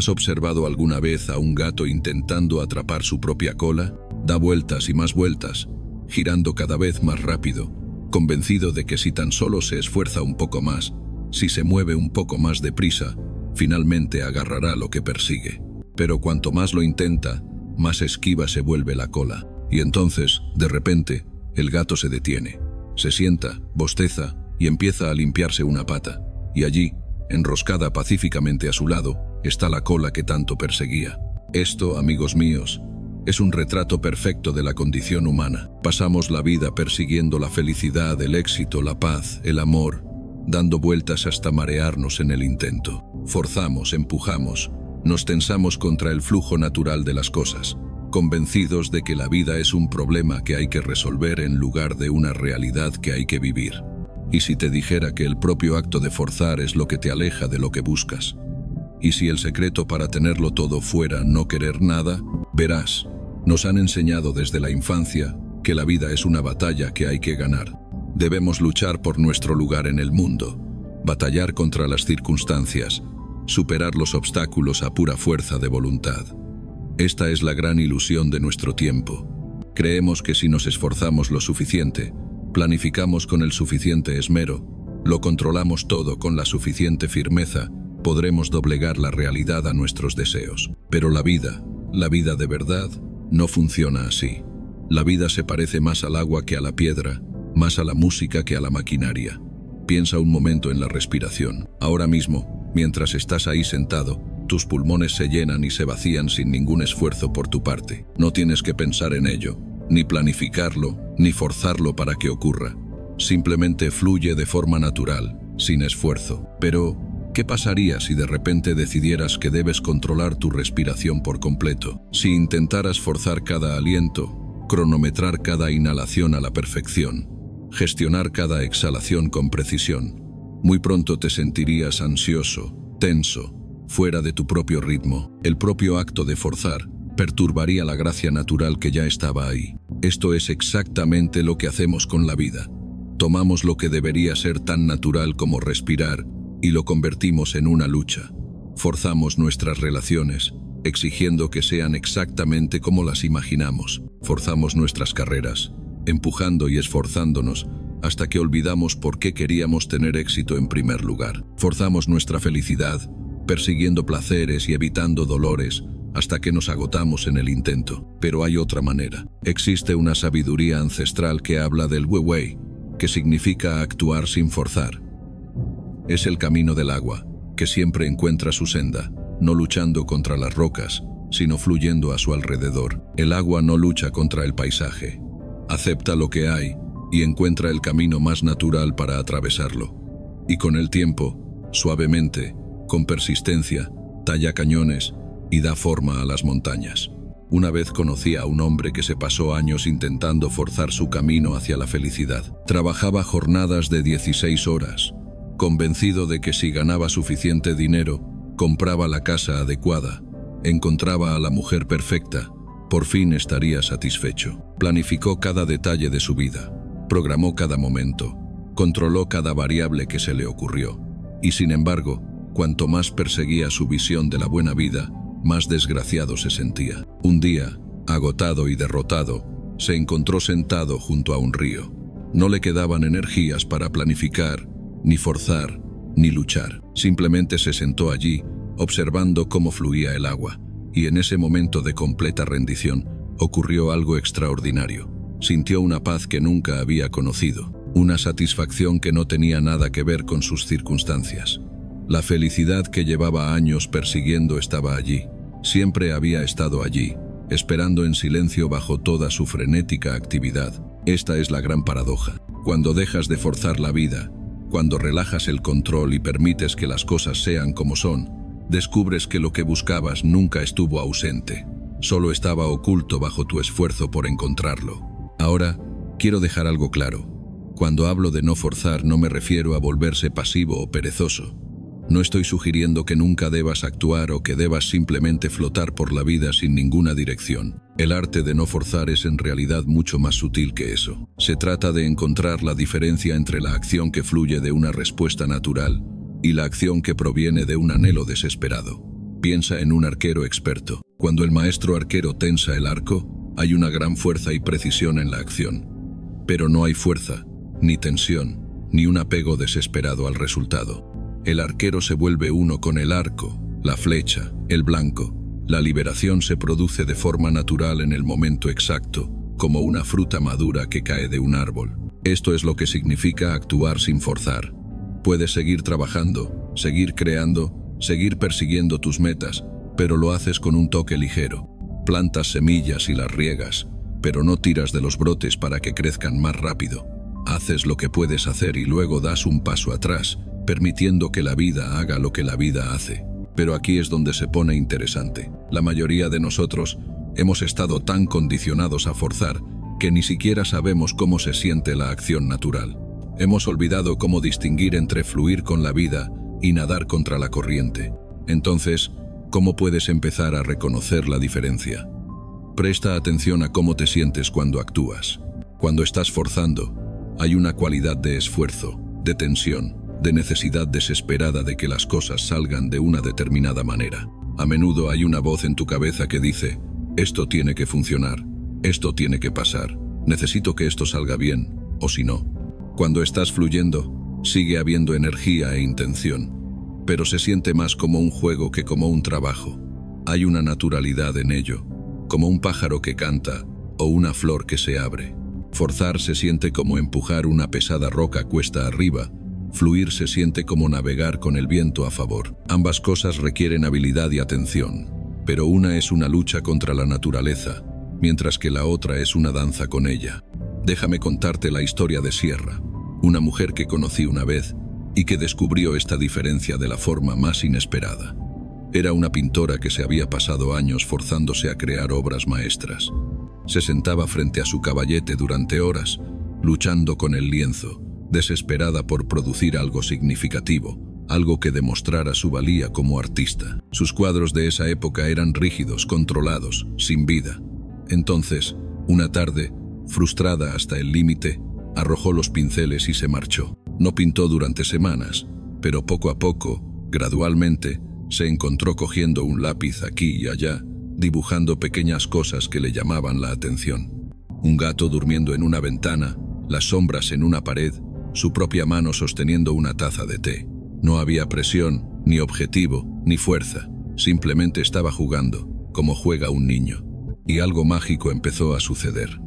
¿Has observado alguna vez a un gato intentando atrapar su propia cola? Da vueltas y más vueltas, girando cada vez más rápido, convencido de que si tan solo se esfuerza un poco más, si se mueve un poco más deprisa, finalmente agarrará lo que persigue. Pero cuanto más lo intenta, más esquiva se vuelve la cola. Y entonces, de repente, el gato se detiene, se sienta, bosteza y empieza a limpiarse una pata. Y allí, enroscada pacíficamente a su lado, está la cola que tanto perseguía. Esto, amigos míos, es un retrato perfecto de la condición humana. Pasamos la vida persiguiendo la felicidad, el éxito, la paz, el amor, dando vueltas hasta marearnos en el intento. Forzamos, empujamos, nos tensamos contra el flujo natural de las cosas, convencidos de que la vida es un problema que hay que resolver en lugar de una realidad que hay que vivir. ¿Y si te dijera que el propio acto de forzar es lo que te aleja de lo que buscas? ¿Y si el secreto para tenerlo todo fuera no querer nada? Verás, nos han enseñado desde la infancia que la vida es una batalla que hay que ganar. Debemos luchar por nuestro lugar en el mundo, batallar contra las circunstancias, superar los obstáculos a pura fuerza de voluntad. Esta es la gran ilusión de nuestro tiempo. Creemos que si nos esforzamos lo suficiente, planificamos con el suficiente esmero, lo controlamos todo con la suficiente firmeza, podremos doblegar la realidad a nuestros deseos. Pero la vida de verdad, no funciona así. La vida se parece más al agua que a la piedra, más a la música que a la maquinaria. Piensa un momento en la respiración. Ahora mismo, mientras estás ahí sentado, tus pulmones se llenan y se vacían sin ningún esfuerzo por tu parte. No tienes que pensar en ello, ni planificarlo, ni forzarlo para que ocurra. Simplemente fluye de forma natural, sin esfuerzo. Pero, ¿qué pasaría si de repente decidieras que debes controlar tu respiración por completo? Si intentaras forzar cada aliento, cronometrar cada inhalación a la perfección, gestionar cada exhalación con precisión, muy pronto te sentirías ansioso, tenso, fuera de tu propio ritmo. El propio acto de forzar perturbaría la gracia natural que ya estaba ahí. Esto es exactamente lo que hacemos con la vida. Tomamos lo que debería ser tan natural como respirar y lo convertimos en una lucha. Forzamos nuestras relaciones, exigiendo que sean exactamente como las imaginamos. Forzamos nuestras carreras, empujando y esforzándonos hasta que olvidamos por qué queríamos tener éxito en primer lugar. Forzamos nuestra felicidad, persiguiendo placeres y evitando dolores, hasta que nos agotamos en el intento. Pero hay otra manera. Existe una sabiduría ancestral que habla del Wu Wei, que significa actuar sin forzar. Es el camino del agua, que siempre encuentra su senda, no luchando contra las rocas, sino fluyendo a su alrededor. El agua no lucha contra el paisaje. Acepta lo que hay y encuentra el camino más natural para atravesarlo. Y con el tiempo, suavemente, con persistencia, talla cañones y da forma a las montañas. Una vez conocí a un hombre que se pasó años intentando forzar su camino hacia la felicidad. Trabajaba jornadas de 16 horas, convencido de que si ganaba suficiente dinero, compraba la casa adecuada, encontraba a la mujer perfecta, por fin estaría satisfecho. Planificó cada detalle de su vida, programó cada momento, controló cada variable que se le ocurrió. Y sin embargo, cuanto más perseguía su visión de la buena vida, más desgraciado se sentía. Un día, agotado y derrotado, se encontró sentado junto a un río. No le quedaban energías para planificar, ni forzar, ni luchar. Simplemente se sentó allí, observando cómo fluía el agua, y en ese momento de completa rendición, ocurrió algo extraordinario. Sintió una paz que nunca había conocido, una satisfacción que no tenía nada que ver con sus circunstancias. La felicidad que llevaba años persiguiendo estaba allí, siempre había estado allí, esperando en silencio bajo toda su frenética actividad. Esta es la gran paradoja. Cuando dejas de forzar la vida, cuando relajas el control y permites que las cosas sean como son, descubres que lo que buscabas nunca estuvo ausente, solo estaba oculto bajo tu esfuerzo por encontrarlo. Ahora, quiero dejar algo claro. Cuando hablo de no forzar, no me refiero a volverse pasivo o perezoso. No estoy sugiriendo que nunca debas actuar o que debas simplemente flotar por la vida sin ninguna dirección. El arte de no forzar es en realidad mucho más sutil que eso. Se trata de encontrar la diferencia entre la acción que fluye de una respuesta natural y la acción que proviene de un anhelo desesperado. Piensa en un arquero experto. Cuando el maestro arquero tensa el arco, hay una gran fuerza y precisión en la acción. Pero no hay fuerza, ni tensión, ni un apego desesperado al resultado. El arquero se vuelve uno con el arco, la flecha, el blanco. La liberación se produce de forma natural en el momento exacto, como una fruta madura que cae de un árbol. Esto es lo que significa actuar sin forzar. Puedes seguir trabajando, seguir creando, seguir persiguiendo tus metas, pero lo haces con un toque ligero. Plantas semillas y las riegas, pero no tiras de los brotes para que crezcan más rápido. Haces lo que puedes hacer y luego das un paso atrás, permitiendo que la vida haga lo que la vida hace. Pero aquí es donde se pone interesante. La mayoría de nosotros hemos estado tan condicionados a forzar que ni siquiera sabemos cómo se siente la acción natural. Hemos olvidado cómo distinguir entre fluir con la vida y nadar contra la corriente. Entonces, ¿cómo puedes empezar a reconocer la diferencia? Presta atención a cómo te sientes cuando actúas. Cuando estás forzando, hay una cualidad de esfuerzo, de tensión, de necesidad desesperada de que las cosas salgan de una determinada manera. A menudo hay una voz en tu cabeza que dice, esto tiene que funcionar, esto tiene que pasar, necesito que esto salga bien, o si no. Cuando estás fluyendo, sigue habiendo energía e intención, pero se siente más como un juego que como un trabajo. Hay una naturalidad en ello, como un pájaro que canta o una flor que se abre. Forzar se siente como empujar una pesada roca cuesta arriba. Fluir se siente como navegar con el viento a favor. Ambas cosas requieren habilidad y atención, pero una es una lucha contra la naturaleza, mientras que la otra es una danza con ella. Déjame contarte la historia de Sierra, una mujer que conocí una vez y que descubrió esta diferencia de la forma más inesperada. Era una pintora que se había pasado años forzándose a crear obras maestras. Se sentaba frente a su caballete durante horas, luchando con el lienzo, desesperada por producir algo significativo, algo que demostrara su valía como artista. Sus cuadros de esa época eran rígidos, controlados, sin vida. Entonces, una tarde, frustrada hasta el límite, arrojó los pinceles y se marchó. No pintó durante semanas, pero poco a poco, gradualmente, se encontró cogiendo un lápiz aquí y allá, dibujando pequeñas cosas que le llamaban la atención. Un gato durmiendo en una ventana, las sombras en una pared, su propia mano sosteniendo una taza de té. No había presión, ni objetivo, ni fuerza. Simplemente estaba jugando, como juega un niño. Y algo mágico empezó a suceder.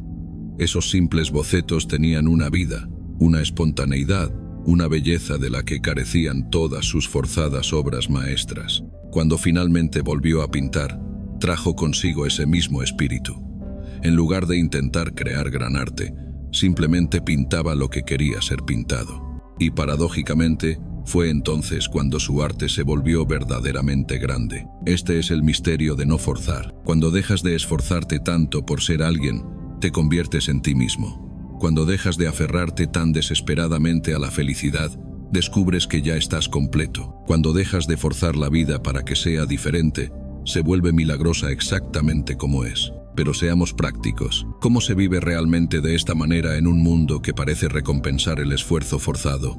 Esos simples bocetos tenían una vida, una espontaneidad, una belleza de la que carecían todas sus forzadas obras maestras. Cuando finalmente volvió a pintar, trajo consigo ese mismo espíritu. En lugar de intentar crear gran arte, simplemente pintaba lo que quería ser pintado. Y paradójicamente, fue entonces cuando su arte se volvió verdaderamente grande. Este es el misterio de no forzar. Cuando dejas de esforzarte tanto por ser alguien, te conviertes en ti mismo. Cuando dejas de aferrarte tan desesperadamente a la felicidad, descubres que ya estás completo. Cuando dejas de forzar la vida para que sea diferente, se vuelve milagrosa exactamente como es. Pero seamos prácticos. ¿Cómo se vive realmente de esta manera en un mundo que parece recompensar el esfuerzo forzado?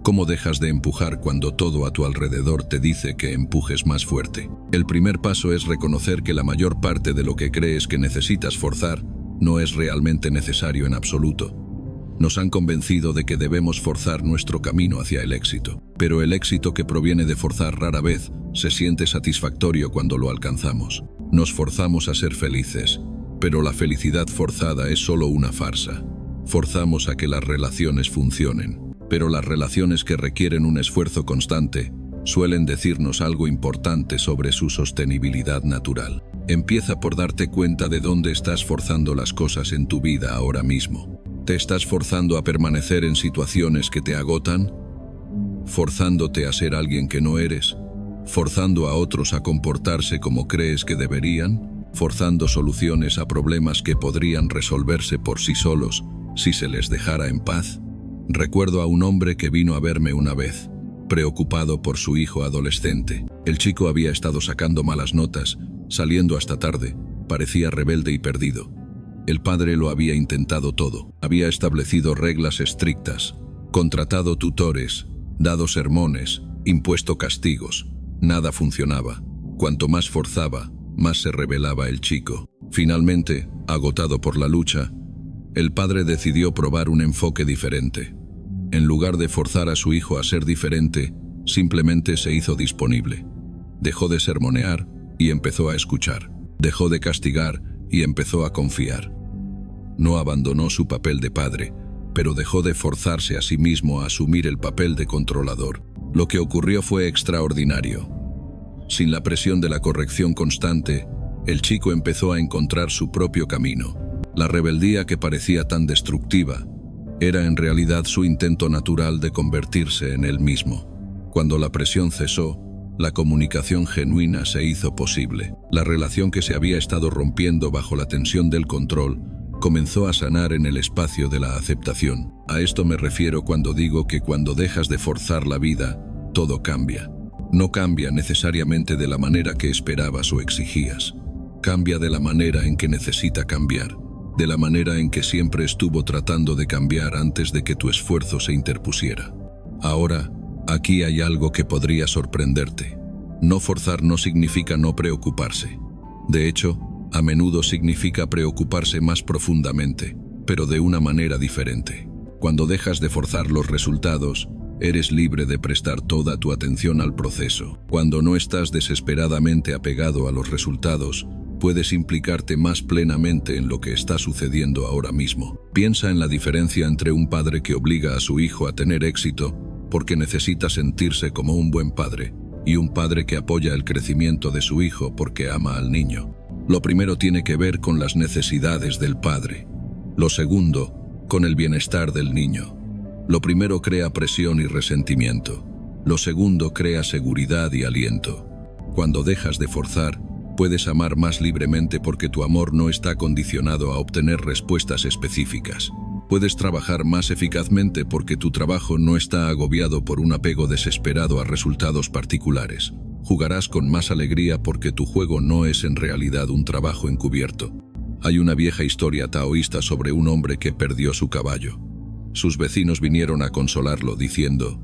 ¿Cómo dejas de empujar cuando todo a tu alrededor te dice que empujes más fuerte? El primer paso es reconocer que la mayor parte de lo que crees que necesitas forzar no es realmente necesario en absoluto. Nos han convencido de que debemos forzar nuestro camino hacia el éxito, pero el éxito que proviene de forzar rara vez se siente satisfactorio cuando lo alcanzamos. Nos forzamos a ser felices, pero la felicidad forzada es solo una farsa. Forzamos a que las relaciones funcionen, pero las relaciones que requieren un esfuerzo constante suelen decirnos algo importante sobre su sostenibilidad natural. Empieza por darte cuenta de dónde estás forzando las cosas en tu vida ahora mismo. ¿Te estás forzando a permanecer en situaciones que te agotan? ¿Forzándote a ser alguien que no eres? ¿Forzando a otros a comportarse como crees que deberían? ¿Forzando soluciones a problemas que podrían resolverse por sí solos si se les dejara en paz? Recuerdo a un hombre que vino a verme una vez, preocupado por su hijo adolescente. El chico había estado sacando malas notas, saliendo hasta tarde, parecía rebelde y perdido. El padre lo había intentado todo, había establecido reglas estrictas, contratado tutores, dado sermones, impuesto castigos. Nada funcionaba. Cuanto más forzaba, más se rebelaba el chico. Finalmente, agotado por la lucha, el padre decidió probar un enfoque diferente. En lugar de forzar a su hijo a ser diferente, simplemente se hizo disponible. Dejó de sermonear y empezó a escuchar. Dejó de castigar y empezó a confiar. No abandonó su papel de padre, pero dejó de forzarse a sí mismo a asumir el papel de controlador. Lo que ocurrió fue extraordinario. Sin la presión de la corrección constante, el chico empezó a encontrar su propio camino. La rebeldía que parecía tan destructiva era en realidad su intento natural de convertirse en él mismo. Cuando la presión cesó, la comunicación genuina se hizo posible. La relación que se había estado rompiendo bajo la tensión del control comenzó a sanar en el espacio de la aceptación. A esto me refiero cuando digo que cuando dejas de forzar la vida, todo cambia. No cambia necesariamente de la manera que esperabas o exigías. Cambia de la manera en que necesita cambiar, de la manera en que siempre estuvo tratando de cambiar antes de que tu esfuerzo se interpusiera. Ahora, aquí hay algo que podría sorprenderte. No forzar no significa no preocuparse. De hecho, a menudo significa preocuparse más profundamente, pero de una manera diferente. Cuando dejas de forzar los resultados, eres libre de prestar toda tu atención al proceso. Cuando no estás desesperadamente apegado a los resultados, puedes implicarte más plenamente en lo que está sucediendo ahora mismo. Piensa en la diferencia entre un padre que obliga a su hijo a tener éxito porque necesita sentirse como un buen padre, y un padre que apoya el crecimiento de su hijo porque ama al niño. Lo primero tiene que ver con las necesidades del padre. Lo segundo, con el bienestar del niño. Lo primero crea presión y resentimiento. Lo segundo crea seguridad y aliento. Cuando dejas de forzar, puedes amar más libremente porque tu amor no está condicionado a obtener respuestas específicas. Puedes trabajar más eficazmente porque tu trabajo no está agobiado por un apego desesperado a resultados particulares. Jugarás con más alegría porque tu juego no es en realidad un trabajo encubierto. Hay una vieja historia taoísta sobre un hombre que perdió su caballo. Sus vecinos vinieron a consolarlo diciendo,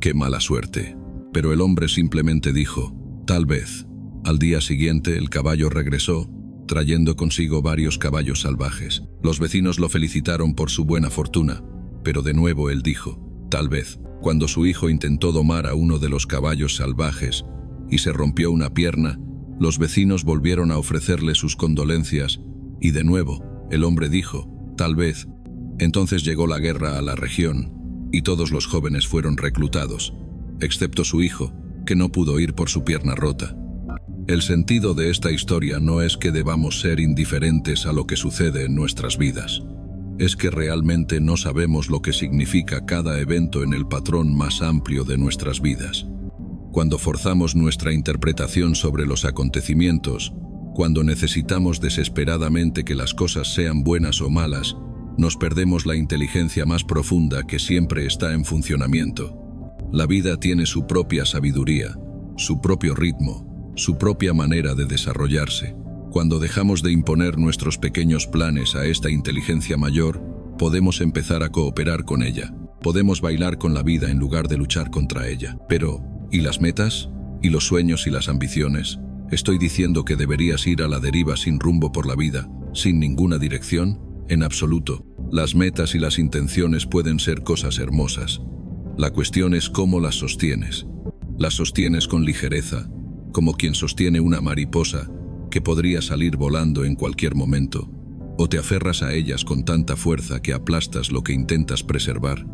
«Qué mala suerte». Pero el hombre simplemente dijo, «Tal vez». Al día siguiente el caballo regresó, trayendo consigo varios caballos salvajes. Los vecinos lo felicitaron por su buena fortuna, pero de nuevo él dijo, «Tal vez». Cuando su hijo intentó domar a uno de los caballos salvajes y se rompió una pierna, los vecinos volvieron a ofrecerle sus condolencias, y de nuevo el hombre dijo, «Tal vez». Entonces llegó la guerra a la región, y todos los jóvenes fueron reclutados, excepto su hijo, que no pudo ir por su pierna rota. El sentido de esta historia no es que debamos ser indiferentes a lo que sucede en nuestras vidas. Es que realmente no sabemos lo que significa cada evento en el patrón más amplio de nuestras vidas. Cuando forzamos nuestra interpretación sobre los acontecimientos, cuando necesitamos desesperadamente que las cosas sean buenas o malas, nos perdemos la inteligencia más profunda que siempre está en funcionamiento. La vida tiene su propia sabiduría, su propio ritmo, su propia manera de desarrollarse. Cuando dejamos de imponer nuestros pequeños planes a esta inteligencia mayor, podemos empezar a cooperar con ella. Podemos bailar con la vida en lugar de luchar contra ella. Pero, ¿y las metas? ¿Y los sueños y las ambiciones? ¿Estoy diciendo que deberías ir a la deriva sin rumbo por la vida, sin ninguna dirección? En absoluto. Las metas y las intenciones pueden ser cosas hermosas. La cuestión es cómo las sostienes. Las sostienes con ligereza, como quien sostiene una mariposa que podría salir volando en cualquier momento, o te aferras a ellas con tanta fuerza que aplastas lo que intentas preservar.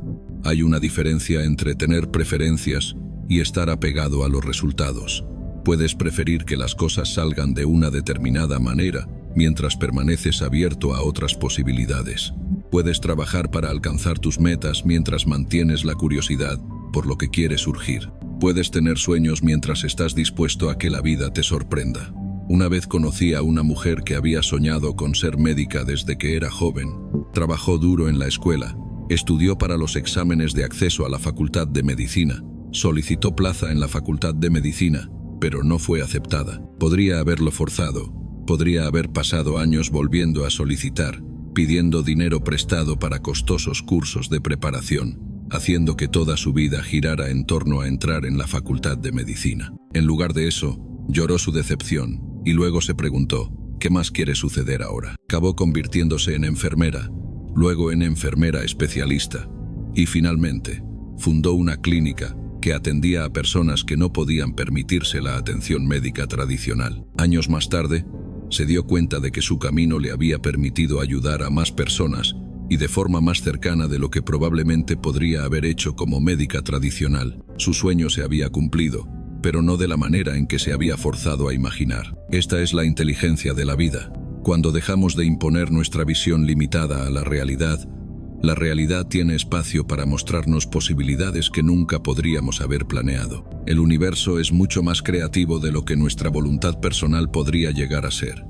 Hay una diferencia entre tener preferencias y estar apegado a los resultados. Puedes preferir que las cosas salgan de una determinada manera mientras permaneces abierto a otras posibilidades. Puedes trabajar para alcanzar tus metas mientras mantienes la curiosidad por lo que quiere surgir. Puedes tener sueños mientras estás dispuesto a que la vida te sorprenda. Una vez conocí a una mujer que había soñado con ser médica desde que era joven. Trabajó duro en la escuela, estudió para los exámenes de acceso a la Facultad de Medicina, solicitó plaza en la Facultad de Medicina, pero no fue aceptada. Podría haberlo forzado, podría haber pasado años volviendo a solicitar, pidiendo dinero prestado para costosos cursos de preparación, haciendo que toda su vida girara en torno a entrar en la Facultad de Medicina. En lugar de eso, Lloró su decepción, y luego se preguntó, ¿qué más quiere suceder ahora? Acabó convirtiéndose en enfermera, luego en enfermera especialista, y finalmente fundó una clínica que atendía a personas que no podían permitirse la atención médica tradicional. Años más tarde, se dio cuenta de que su camino le había permitido ayudar a más personas y de forma más cercana de lo que probablemente podría haber hecho como médica tradicional. Su sueño se había cumplido, pero no de la manera en que se había forzado a imaginar. Esta es la inteligencia de la vida. Cuando dejamos de imponer nuestra visión limitada a la realidad tiene espacio para mostrarnos posibilidades que nunca podríamos haber planeado. El universo es mucho más creativo de lo que nuestra voluntad personal podría llegar a ser.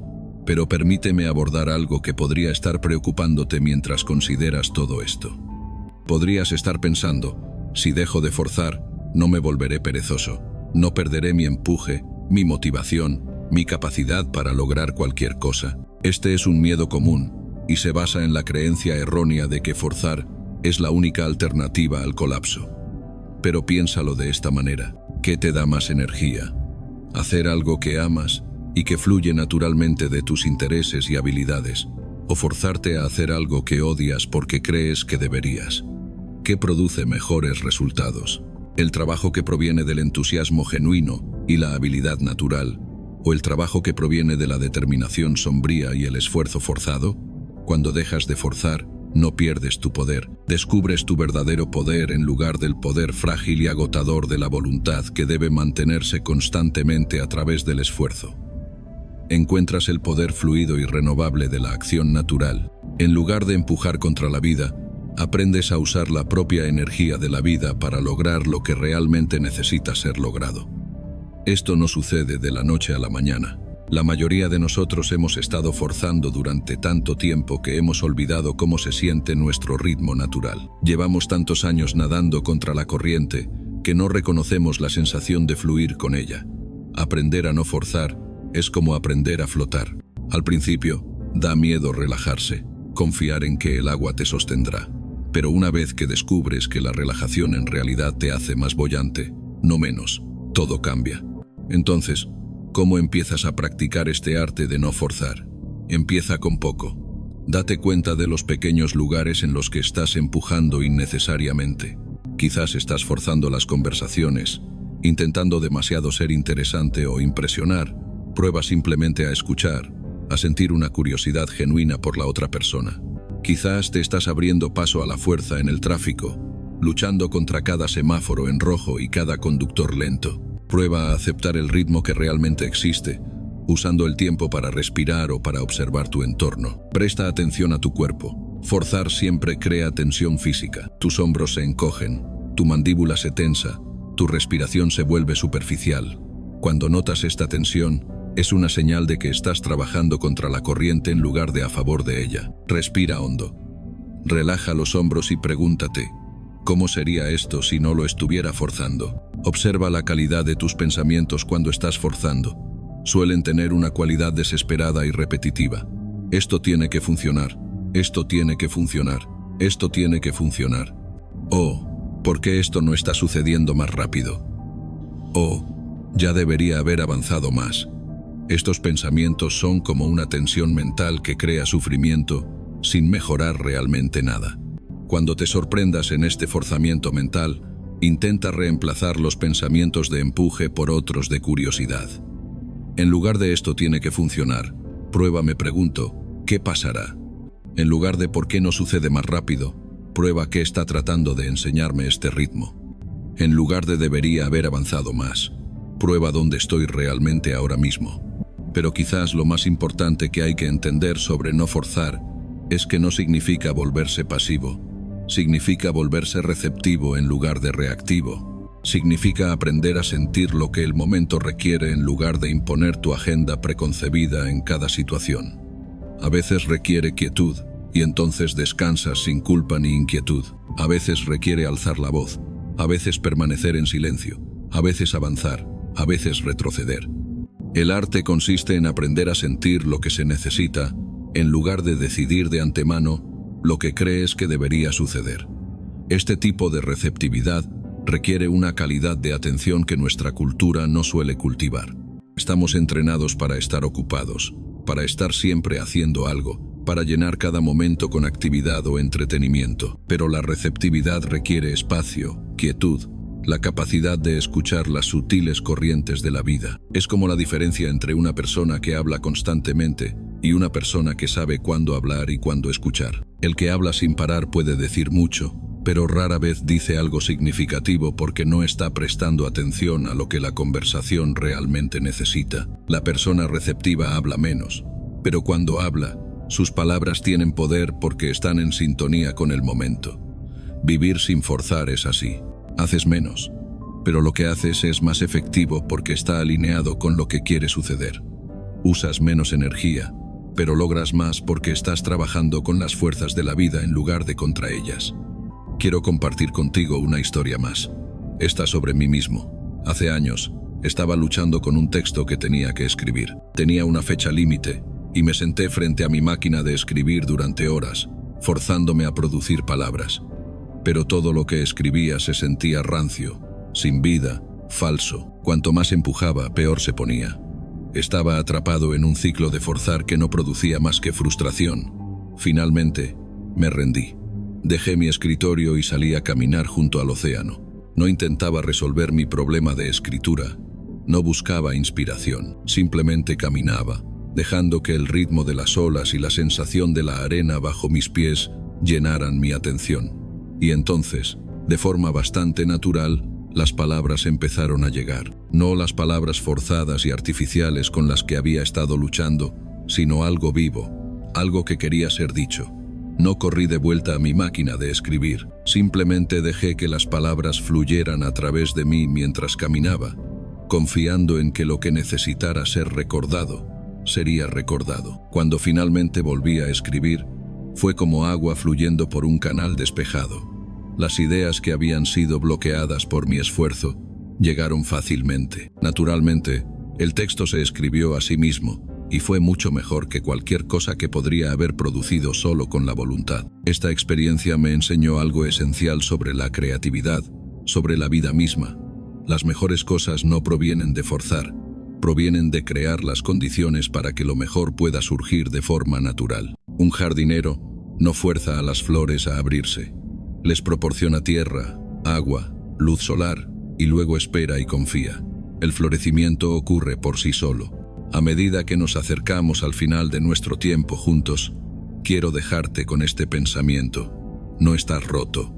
Pero permíteme abordar algo que podría estar preocupándote mientras consideras todo esto. Podrías estar pensando, si dejo de forzar, no me volveré perezoso, no perderé mi empuje, mi motivación, mi capacidad para lograr cualquier cosa. Este es un miedo común, y se basa en la creencia errónea de que forzar es la única alternativa al colapso. Pero piénsalo de esta manera. ¿Qué te da más energía? ¿Hacer algo que amas y que fluye naturalmente de tus intereses y habilidades, o forzarte a hacer algo que odias porque crees que deberías? ¿Qué produce mejores resultados? ¿El trabajo que proviene del entusiasmo genuino y la habilidad natural, o el trabajo que proviene de la determinación sombría y el esfuerzo forzado? Cuando dejas de forzar, no pierdes tu poder. Descubres tu verdadero poder en lugar del poder frágil y agotador de la voluntad que debe mantenerse constantemente a través del esfuerzo. Encuentras el poder fluido y renovable de la acción natural. En lugar de empujar contra la vida, aprendes a usar la propia energía de la vida para lograr lo que realmente necesita ser logrado. Esto no sucede de la noche a la mañana. La mayoría de nosotros hemos estado forzando durante tanto tiempo que hemos olvidado cómo se siente nuestro ritmo natural. Llevamos tantos años nadando contra la corriente que no reconocemos la sensación de fluir con ella. Aprender a no forzar es como aprender a flotar. Al principio, da miedo relajarse, confiar en que el agua te sostendrá. Pero una vez que descubres que la relajación en realidad te hace más boyante, no menos, todo cambia. Entonces, ¿cómo empiezas a practicar este arte de no forzar? Empieza con poco. Date cuenta de los pequeños lugares en los que estás empujando innecesariamente. Quizás estás forzando las conversaciones, intentando demasiado ser interesante o impresionar. Prueba simplemente a escuchar, a sentir una curiosidad genuina por la otra persona. Quizás te estás abriendo paso a la fuerza en el tráfico, luchando contra cada semáforo en rojo y cada conductor lento. Prueba a aceptar el ritmo que realmente existe, usando el tiempo para respirar o para observar tu entorno. Presta atención a tu cuerpo. Forzar siempre crea tensión física. Tus hombros se encogen, tu mandíbula se tensa, tu respiración se vuelve superficial. Cuando notas esta tensión, es una señal de que estás trabajando contra la corriente en lugar de a favor de ella. Respira hondo. Relaja los hombros y pregúntate, ¿cómo sería esto si no lo estuviera forzando? Observa la calidad de tus pensamientos cuando estás forzando. Suelen tener una cualidad desesperada y repetitiva. Esto tiene que funcionar. Esto tiene que funcionar. Esto tiene que funcionar. Oh, ¿por qué esto no está sucediendo más rápido? Oh, ya debería haber avanzado más. Estos pensamientos son como una tensión mental que crea sufrimiento sin mejorar realmente nada. Cuando te sorprendas en este forzamiento mental, intenta reemplazar los pensamientos de empuje por otros de curiosidad. En lugar de esto tiene que funcionar, prueba me pregunto, ¿qué pasará? En lugar de ¿por qué no sucede más rápido?, prueba qué está tratando de enseñarme este ritmo. En lugar de debería haber avanzado más, prueba dónde estoy realmente ahora mismo. Pero quizás lo más importante que hay que entender sobre no forzar es que no significa volverse pasivo. Significa volverse receptivo en lugar de reactivo. Significa aprender a sentir lo que el momento requiere en lugar de imponer tu agenda preconcebida en cada situación. A veces requiere quietud, y entonces descansas sin culpa ni inquietud. A veces requiere alzar la voz, a veces permanecer en silencio, a veces avanzar, a veces retroceder. El arte consiste en aprender a sentir lo que se necesita, en lugar de decidir de antemano lo que crees que debería suceder. Este tipo de receptividad requiere una calidad de atención que nuestra cultura no suele cultivar. Estamos entrenados para estar ocupados, para estar siempre haciendo algo, para llenar cada momento con actividad o entretenimiento. Pero la receptividad requiere espacio, quietud, la capacidad de escuchar las sutiles corrientes de la vida. Es como la diferencia entre una persona que habla constantemente y una persona que sabe cuándo hablar y cuándo escuchar. El que habla sin parar puede decir mucho, pero rara vez dice algo significativo porque no está prestando atención a lo que la conversación realmente necesita. La persona receptiva habla menos, pero cuando habla, sus palabras tienen poder porque están en sintonía con el momento. Vivir sin forzar es así. Haces menos, pero lo que haces es más efectivo porque está alineado con lo que quiere suceder. Usas menos energía, pero logras más porque estás trabajando con las fuerzas de la vida en lugar de contra ellas. Quiero compartir contigo una historia más. Esta sobre mí mismo. Hace años, estaba luchando con un texto que tenía que escribir. Tenía una fecha límite y me senté frente a mi máquina de escribir durante horas, forzándome a producir palabras. Pero todo lo que escribía se sentía rancio, sin vida, falso. Cuanto más empujaba, peor se ponía. Estaba atrapado en un ciclo de forzar que no producía más que frustración. Finalmente, me rendí. Dejé mi escritorio y salí a caminar junto al océano. No intentaba resolver mi problema de escritura. No buscaba inspiración. Simplemente caminaba, dejando que el ritmo de las olas y la sensación de la arena bajo mis pies llenaran mi atención. Y entonces, de forma bastante natural, las palabras empezaron a llegar. No las palabras forzadas y artificiales con las que había estado luchando, sino algo vivo, algo que quería ser dicho. No corrí de vuelta a mi máquina de escribir, simplemente dejé que las palabras fluyeran a través de mí mientras caminaba, confiando en que lo que necesitara ser recordado, sería recordado. Cuando finalmente volví a escribir, fue como agua fluyendo por un canal despejado. Las ideas que habían sido bloqueadas por mi esfuerzo llegaron fácilmente. Naturalmente, el texto se escribió a sí mismo, y fue mucho mejor que cualquier cosa que podría haber producido solo con la voluntad. Esta experiencia me enseñó algo esencial sobre la creatividad, sobre la vida misma. Las mejores cosas no provienen de forzar, provienen de crear las condiciones para que lo mejor pueda surgir de forma natural. Un jardinero no fuerza a las flores a abrirse. Les proporciona tierra, agua, luz solar, y luego espera y confía. El florecimiento ocurre por sí solo. A medida que nos acercamos al final de nuestro tiempo juntos, quiero dejarte con este pensamiento. No estás roto.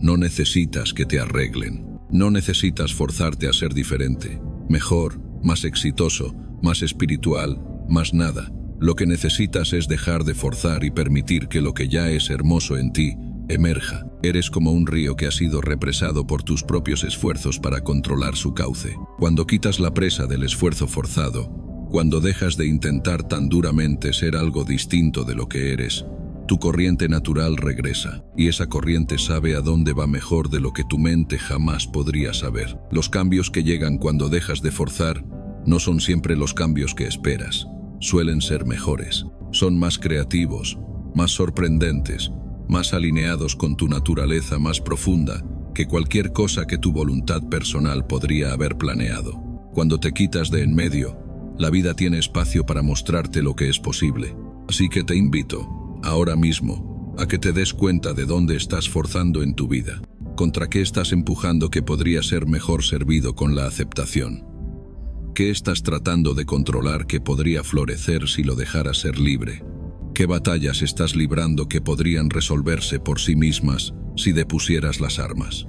No necesitas que te arreglen. No necesitas forzarte a ser diferente, mejor, más exitoso, más espiritual, más nada. Lo que necesitas es dejar de forzar y permitir que lo que ya es hermoso en ti emerja. Eres como un río que ha sido represado por tus propios esfuerzos para controlar su cauce. Cuando quitas la presa del esfuerzo forzado, cuando dejas de intentar tan duramente ser algo distinto de lo que eres, tu corriente natural regresa, y esa corriente sabe a dónde va mejor de lo que tu mente jamás podría saber. Los cambios que llegan cuando dejas de forzar no son siempre los cambios que esperas. Suelen ser mejores. Son más creativos, más sorprendentes, más alineados con tu naturaleza más profunda que cualquier cosa que tu voluntad personal podría haber planeado. Cuando te quitas de en medio, la vida tiene espacio para mostrarte lo que es posible. Así que te invito, ahora mismo, a que te des cuenta de dónde estás forzando en tu vida, contra qué estás empujando que podría ser mejor servido con la aceptación. ¿Qué estás tratando de controlar que podría florecer si lo dejaras ser libre? ¿Qué batallas estás librando que podrían resolverse por sí mismas si depusieras las armas?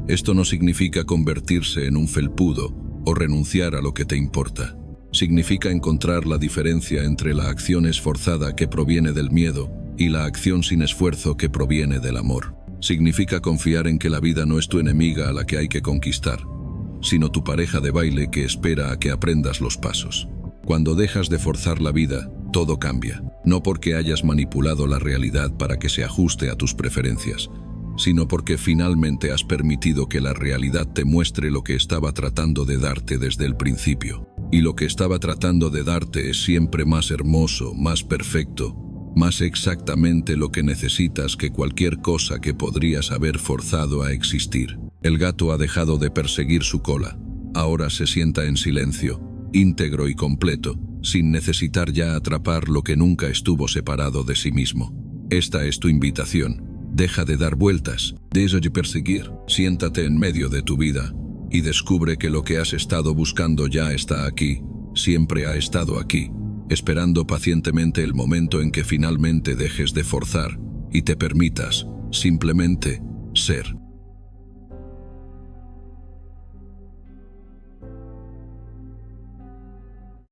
Esto no significa convertirse en un felpudo o renunciar a lo que te importa. Significa encontrar la diferencia entre la acción esforzada que proviene del miedo y la acción sin esfuerzo que proviene del amor. Significa confiar en que la vida no es tu enemiga a la que hay que conquistar, sino tu pareja de baile que espera a que aprendas los pasos. Cuando dejas de forzar la vida, todo cambia. No porque hayas manipulado la realidad para que se ajuste a tus preferencias, sino porque finalmente has permitido que la realidad te muestre lo que estaba tratando de darte desde el principio. Y lo que estaba tratando de darte es siempre más hermoso, más perfecto, más exactamente lo que necesitas que cualquier cosa que podrías haber forzado a existir. El gato ha dejado de perseguir su cola. Ahora se sienta en silencio, íntegro y completo, sin necesitar ya atrapar lo que nunca estuvo separado de sí mismo. Esta es tu invitación. Deja de dar vueltas, deja de perseguir, siéntate en medio de tu vida y descubre que lo que has estado buscando ya está aquí, siempre ha estado aquí, esperando pacientemente el momento en que finalmente dejes de forzar y te permitas simplemente ser.